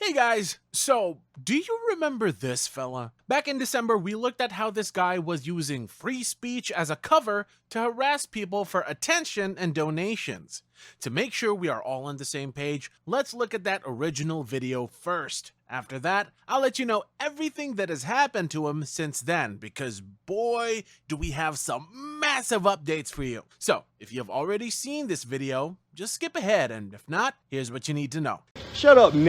Hey guys, so do you remember this fella? Back in December, we looked at how this guy was using free speech as a cover to harass people for attention and donations. To make sure we are all on the same page, let's look at that original video first. After that, I'll let you know everything that has happened to him since then, because boy, do we have some massive updates for you. So, if you have already seen this video, just skip ahead, and if not, here's what you need to know. Shut up, n***.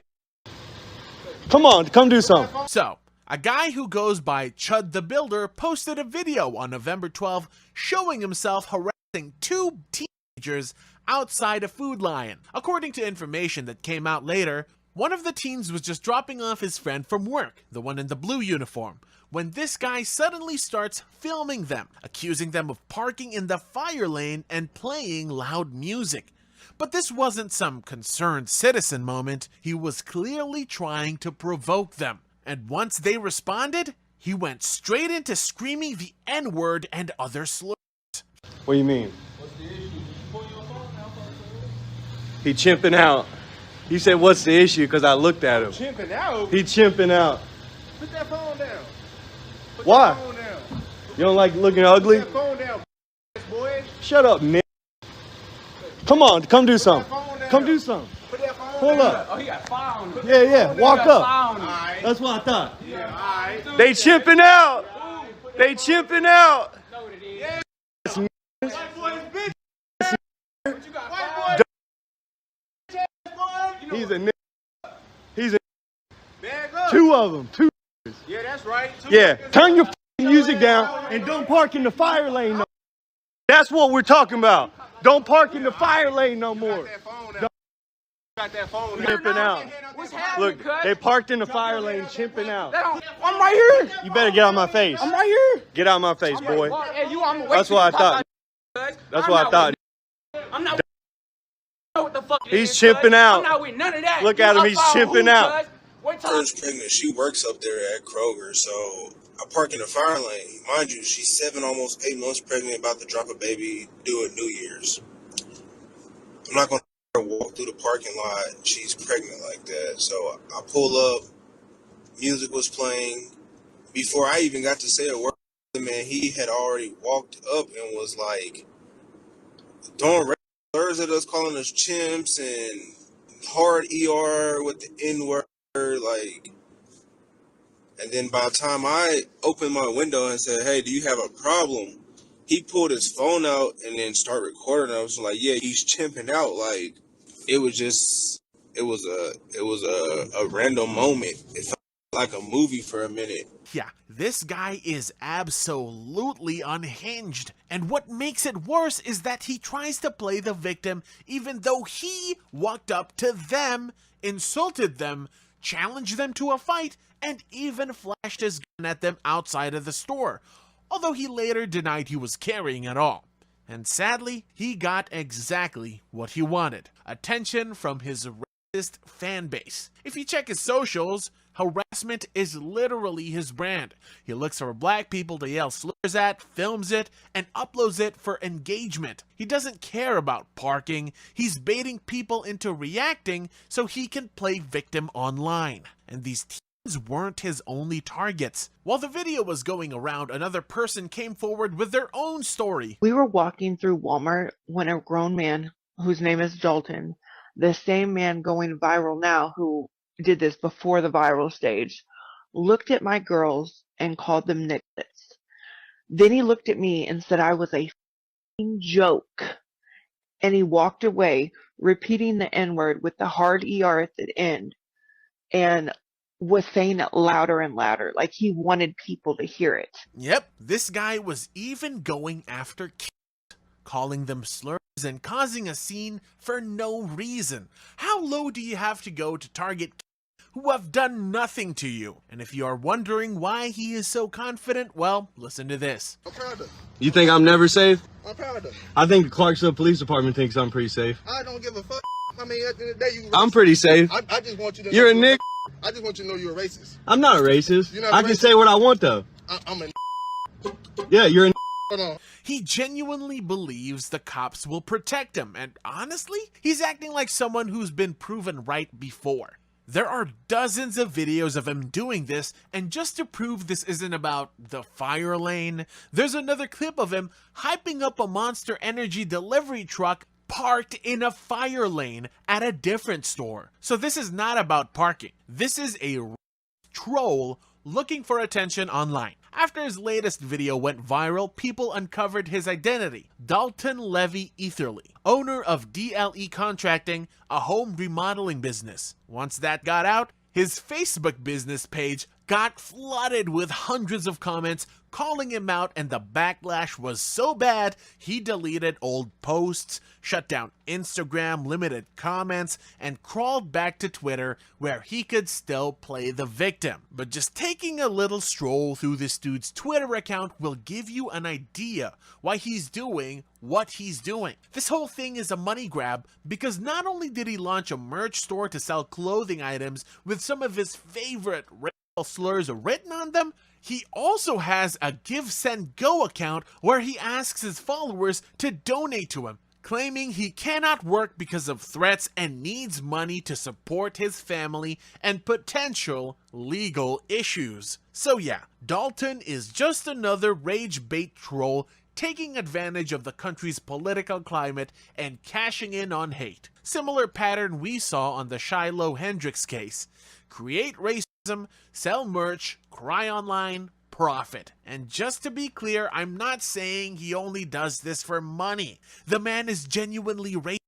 Come on, come do something. So, a guy who goes by Chud the Builder posted a video on November 12th showing himself harassing two teenagers outside a Food Lion. According to information that came out later, one of the teens was just dropping off his friend from work, the one in the blue uniform, when this guy suddenly starts filming them, accusing them of parking in the fire lane and playing loud music. But this wasn't some concerned citizen moment. He was clearly trying to provoke them. And once they responded, he went straight into screaming the N-word and other slurs. What do you mean? What's the issue? Pull your phone out. He chimping out. He said, what's the issue? Because I looked at him. Chimping out? He chimping out. Put that phone down. Why? That phone down. You don't like looking ugly? Put that phone down, boy. Shut up, man. Come on, come do something. Come do something. Put that phone Pull down. up. Oh, he got found. Yeah, walk up. Alright. That's what I thought. Yeah, alright. They chimping out. They chimping out. Know what it is. White boy is bitch. What you got White found? boy. He's a nigga. He's a Bag up. two of them. Two. Yeah, that's right. Yeah, turn your music down and don't park in the fire lane no more. That's what we're talking about. Don't park in the fire lane no more. Got that phone down. Chimping out. What's happening, Look, cuz? they parked in the fire lane, chimping out. I'm right here. You better get out my face. I'm right here. Get out my face, boy. Hey, you, I'm That's what I thought. That's what I thought. I'm not. What the fuck? He's chimping out. I'm not with none of that. Look at him, he's chimping out. Wait till Her's pregnant. She works up there at Kroger, so I park in the fire lane. Mind you, she's 7, almost 8 months pregnant, about to drop a baby due at New Year's. I'm not going to walk through the parking lot. She's pregnant like that. So I pull up. Music was playing. Before I even got to say a word, man, he had already walked up and was like, throwing slurs at us, calling us chimps and hard ER with the N-word. Like, and then by the time I opened my window and said, hey, do you have a problem? He pulled his phone out and then started recording. I was like, yeah, he's chimping out. Like, it was a random moment. It felt like a movie for a minute. Yeah, this guy is absolutely unhinged. And what makes it worse is that he tries to play the victim even though he walked up to them, insulted them, challenged them to a fight, and even flashed his gun at them outside of the store, although he later denied he was carrying it all. And sadly, he got exactly what he wanted: attention from his racist fan base. If you check his socials, harassment is literally his brand. He looks for black people to yell slurs at, films it, and uploads it for engagement. He doesn't care about parking. He's baiting people into reacting so he can play victim online. And these teens weren't his only targets. While the video was going around, another person came forward with their own story. We were walking through Walmart when a grown man, whose name is Dalton, the same man going viral now who did this before the viral stage, looked at my girls and called them nigglets. Then he looked at me and said I was a f***ing joke. And he walked away, repeating the N-word with the hard ER at the end, and was saying it louder and louder, like he wanted people to hear it. Yep, this guy was even going after kids, calling them slurs and causing a scene for no reason. How low do you have to go to target kids who have done nothing to you? And if you are wondering why he is so confident, well, listen to this. I'm proud of. You think I'm never safe? I'm proud of. I think the Clarksville Police Department thinks I'm pretty safe. I don't give a fuck. I mean, at the end of the day, you. I'm pretty safe. I just want you to. You're a know nick. I just want you to know you're a racist. I'm not a racist. You're not I a can racist? say what I want though. I'm a. Yeah, you're a Hold on. He genuinely believes the cops will protect him, and honestly, he's acting like someone who's been proven right before. There are dozens of videos of him doing this, and just to prove this isn't about the fire lane, there's another clip of him hyping up a Monster Energy delivery truck parked in a fire lane at a different store. So this is not about parking. This is a troll looking for attention online. After his latest video went viral, people uncovered his identity. Dalton Levy Etherly, owner of DLE Contracting, a home remodeling business. Once that got out, his Facebook business page got flooded with hundreds of comments calling him out, and the backlash was so bad he deleted old posts, shut down Instagram, limited comments, and crawled back to Twitter where he could still play the victim. But just taking a little stroll through this dude's Twitter account will give you an idea why he's doing what he's doing. This whole thing is a money grab because not only did he launch a merch store to sell clothing items with some of his favorite racial slurs written on them, he also has a Give Send Go account where he asks his followers to donate to him, claiming he cannot work because of threats and needs money to support his family and potential legal issues. So yeah, Dalton is just another rage bait troll taking advantage of the country's political climate and cashing in on hate. Similar pattern we saw on the Shiloh Hendricks case. Create racism, sell merch, cry online, profit. And just to be clear, I'm not saying he only does this for money. The man is genuinely racist.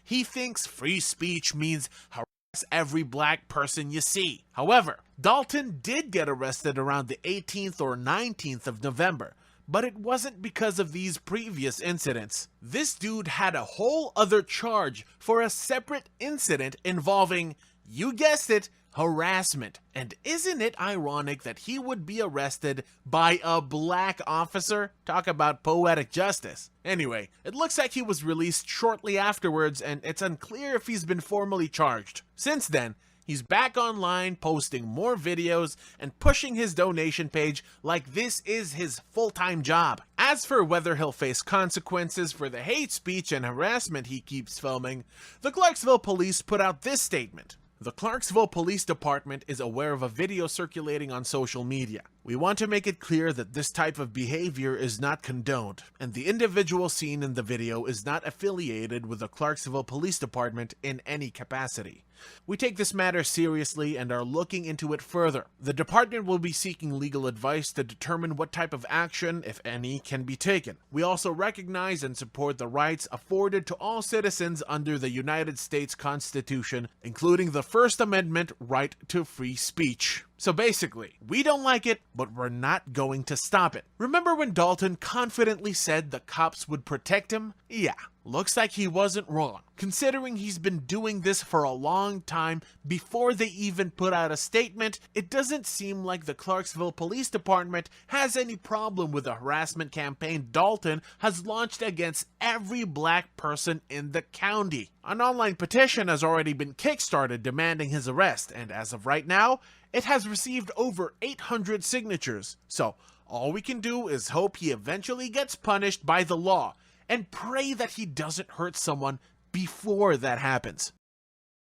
He thinks free speech means harass every black person you see. However, Dalton did get arrested around the 18th or 19th of November. But it wasn't because of these previous incidents. This dude had a whole other charge for a separate incident involving, you guessed it, harassment. And isn't it ironic that he would be arrested by a black officer? Talk about poetic justice. Anyway, it looks like he was released shortly afterwards, and it's unclear if he's been formally charged. Since then, he's back online posting more videos and pushing his donation page like this is his full-time job. As for whether he'll face consequences for the hate speech and harassment he keeps filming, the Clarksville police put out this statement. The Clarksville Police Department is aware of a video circulating on social media. We want to make it clear that this type of behavior is not condoned, and the individual seen in the video is not affiliated with the Clarksville Police Department in any capacity. We take this matter seriously and are looking into it further. The department will be seeking legal advice to determine what type of action, if any, can be taken. We also recognize and support the rights afforded to all citizens under the United States Constitution, including the First Amendment right to free speech. So basically, we don't like it, but we're not going to stop it. Remember when Dalton confidently said the cops would protect him? Yeah, looks like he wasn't wrong, considering he's been doing this for a long time before they even put out a statement. It doesn't seem like the Clarksville Police Department has any problem with the harassment campaign Dalton has launched against every black person in the county. An online petition has already been kickstarted demanding his arrest, and as of right now, it has received over 800 signatures. So all we can do is hope he eventually gets punished by the law and pray that he doesn't hurt someone before that happens.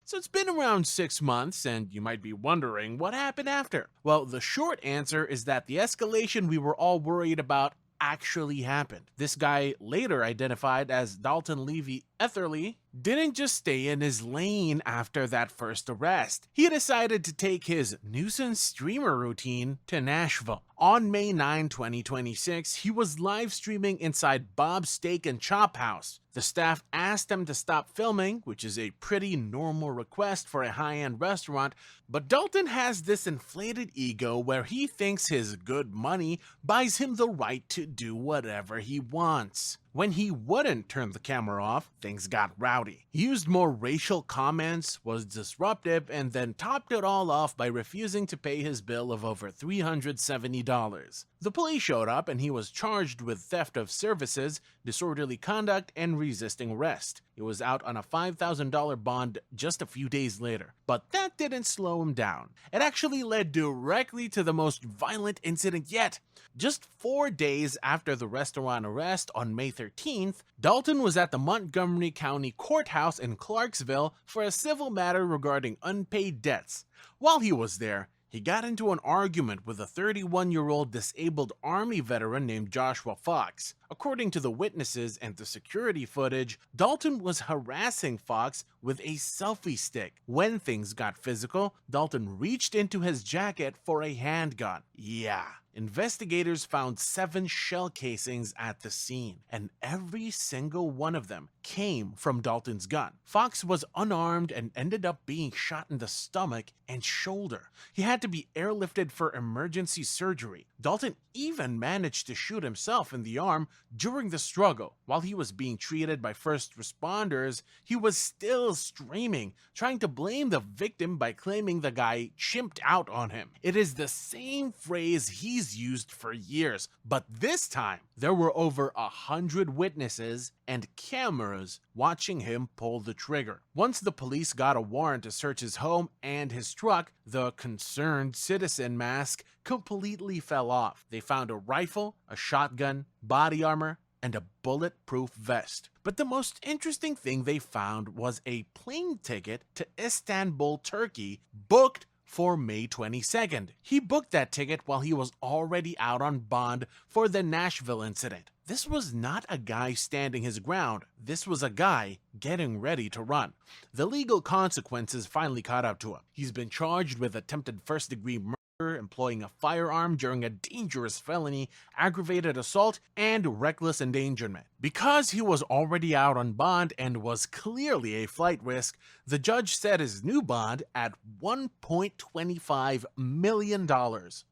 So it's been around 6 months, and you might be wondering what happened after. Well, the short answer is that the escalation we were all worried about actually happened. This guy, later identified as Dalton Levy Etherly, didn't just stay in his lane after that first arrest. He decided to take his nuisance streamer routine to Nashville. On May 9, 2026, he was live streaming inside Bob's Steak and Chop House. The staff asked him to stop filming, which is a pretty normal request for a high-end restaurant, but Dalton has this inflated ego where he thinks his good money buys him the right to do whatever he wants. When he wouldn't turn the camera off, things got rowdy. He used more racial comments, was disruptive, and then topped it all off by refusing to pay his bill of over $370. The police showed up and he was charged with theft of services, disorderly conduct, and resisting arrest. He was out on a $5,000 bond just a few days later, but that didn't slow him down. It actually led directly to the most violent incident yet. Just 4 days after the restaurant arrest on May 13th, Dalton was at the Montgomery County Courthouse in Clarksville for a civil matter regarding unpaid debts. While he was there, he got into an argument with a 31-year-old disabled Army veteran named Joshua Fox. According to the witnesses and the security footage, Dalton was harassing Fox with a selfie stick. When things got physical, Dalton reached into his jacket for a handgun. Yeah. Investigators found 7 shell casings at the scene, and every single one of them came from Dalton's gun. Fox was unarmed and ended up being shot in the stomach and shoulder. He had to be airlifted for emergency surgery. Dalton even managed to shoot himself in the arm during the struggle. While he was being treated by first responders, he was still screaming, trying to blame the victim by claiming the guy chimped out on him. It is the same phrase he's used for years, but this time there were over 100 witnesses and cameras watching him pull the trigger. Once the police got a warrant to search his home and his truck, the concerned citizen mask completely fell off. They found a rifle, a shotgun, body armor, and a bulletproof vest. But the most interesting thing they found was a plane ticket to Istanbul, Turkey, booked for May 22nd. He booked that ticket while he was already out on bond for the Nashville incident. This was not a guy standing his ground. This was a guy getting ready to run. The legal consequences finally caught up to him. He's been charged with attempted first-degree murder, employing a firearm during a dangerous felony, aggravated assault, and reckless endangerment. Because he was already out on bond and was clearly a flight risk, the judge set his new bond at $1.25 million.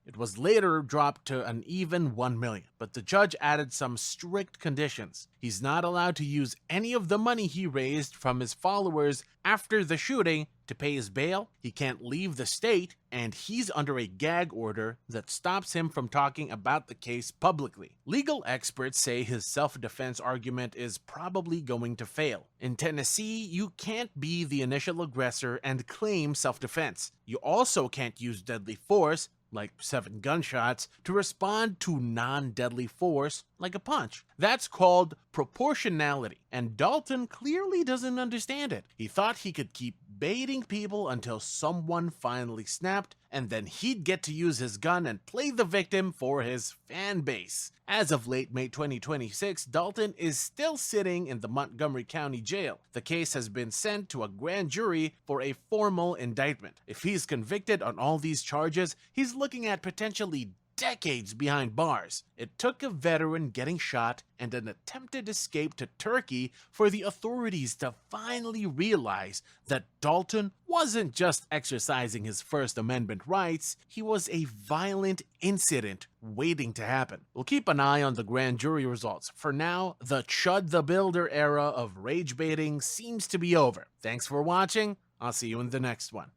It was later dropped to an even $1 million, but the judge added some strict conditions. He's not allowed to use any of the money he raised from his followers after the shooting to pay his bail. He can't leave the state, and he's under a gag order that stops him from talking about the case publicly. Legal experts say his self-defense argument is probably going to fail. In Tennessee, you can't be the initial aggressor and claim self-defense. You also can't use deadly force, like 7 gunshots, to respond to non-deadly force, like a punch. That's called proportionality, and Dalton clearly doesn't understand it. He thought he could keep baiting people until someone finally snapped, and then he'd get to use his gun and play the victim for his fan base. As of late May 2026, Dalton is still sitting in the Montgomery County Jail. The case has been sent to a grand jury for a formal indictment. If he's convicted on all these charges, he's looking at potentially decades behind bars. It took a veteran getting shot and an attempted escape to Turkey for the authorities to finally realize that Dalton wasn't just exercising his First Amendment rights, he was a violent incident waiting to happen. We'll keep an eye on the grand jury results. For now, the Chud the Builder era of rage baiting seems to be over. Thanks for watching. I'll see you in the next one.